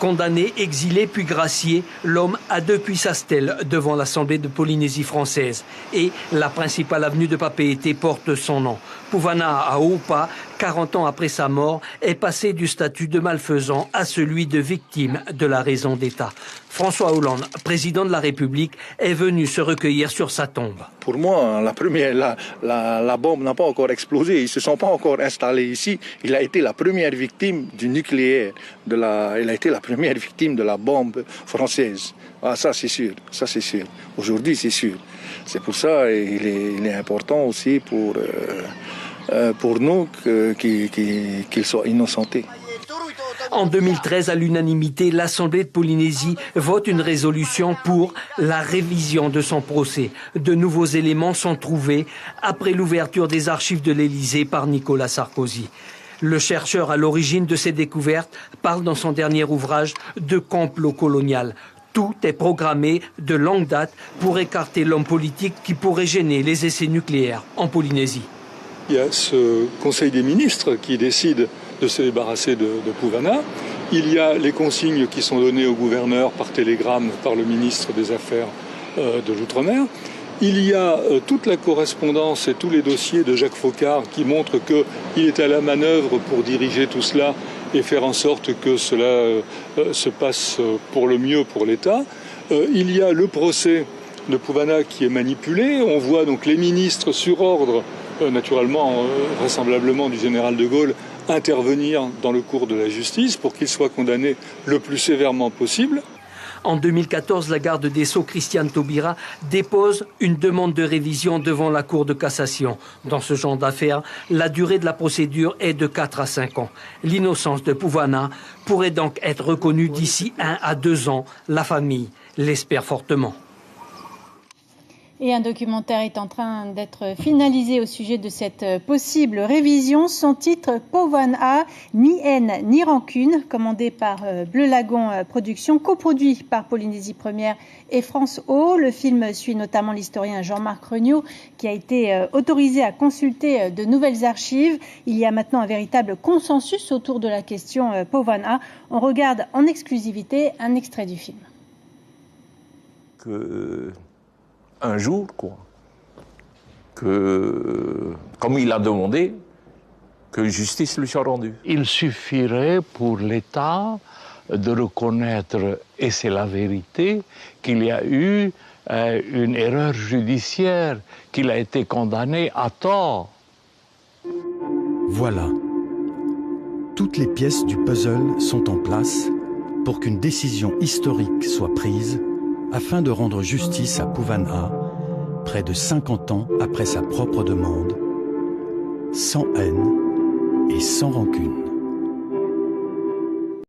Condamné, exilé puis gracié, l'homme a depuis sa stèle devant l'Assemblée de Polynésie française. Et la principale avenue de Papeete porte son nom. Pouvana Aopa, 40 ans après sa mort, est passé du statut de malfaisant à celui de victime de la raison d'État. François Hollande, président de la République, est venu se recueillir sur sa tombe. Pour moi, la bombe n'a pas encore explosé. Ils ne se sont pas encore installés ici. Il a été la première victime du nucléaire. Il a été la première victime de la bombe française. Ah, ça, c'est sûr. Ça, c'est sûr. Aujourd'hui, c'est sûr. C'est pour ça qu'il est important aussi pour nous qu'il soit innocenté. En 2013, à l'unanimité, l'Assemblée de Polynésie vote une résolution pour la révision de son procès. De nouveaux éléments sont trouvés après l'ouverture des archives de l'Élysée par Nicolas Sarkozy. Le chercheur à l'origine de ces découvertes parle dans son dernier ouvrage de complot colonial. Tout est programmé de longue date pour écarter l'homme politique qui pourrait gêner les essais nucléaires en Polynésie. Il y a ce Conseil des ministres qui décide de se débarrasser de Pouvana. Il y a les consignes qui sont données au gouverneur par télégramme par le ministre des Affaires de l'Outre-mer. Il y a toute la correspondance et tous les dossiers de Jacques Faucard qui montrent qu'il est à la manœuvre pour diriger tout cela et faire en sorte que cela se passe pour le mieux pour l'État. Il y a le procès de Pouvana qui est manipulé. On voit donc les ministres sur ordre, naturellement, vraisemblablement du général de Gaulle, intervenir dans le cours de la justice pour qu'il soit condamné le plus sévèrement possible. En 2014, la garde des Sceaux, Christiane Taubira, dépose une demande de révision devant la Cour de cassation. Dans ce genre d'affaires, la durée de la procédure est de 4 à 5 ans. L'innocence de Pouvana pourrait donc être reconnue d'ici 1 à 2 ans. La famille l'espère fortement. Et un documentaire est en train d'être finalisé au sujet de cette possible révision. Son titre, Pouvana, ni haine ni rancune, commandé par Bleu Lagon Productions, coproduit par Polynésie Première et France O. Le film suit notamment l'historien Jean-Marc Regnault, qui a été autorisé à consulter de nouvelles archives. Il y a maintenant un véritable consensus autour de la question Pouvana. On regarde en exclusivité un extrait du film. Un jour, comme il a demandé, que justice lui soit rendue. Il suffirait pour l'État de reconnaître, et c'est la vérité, qu'il y a eu une erreur judiciaire, qu'il a été condamné à tort. Voilà. Toutes les pièces du puzzle sont en place pour qu'une décision historique soit prise afin de rendre justice à Pouvana, près de 50 ans après sa propre demande, sans haine et sans rancune.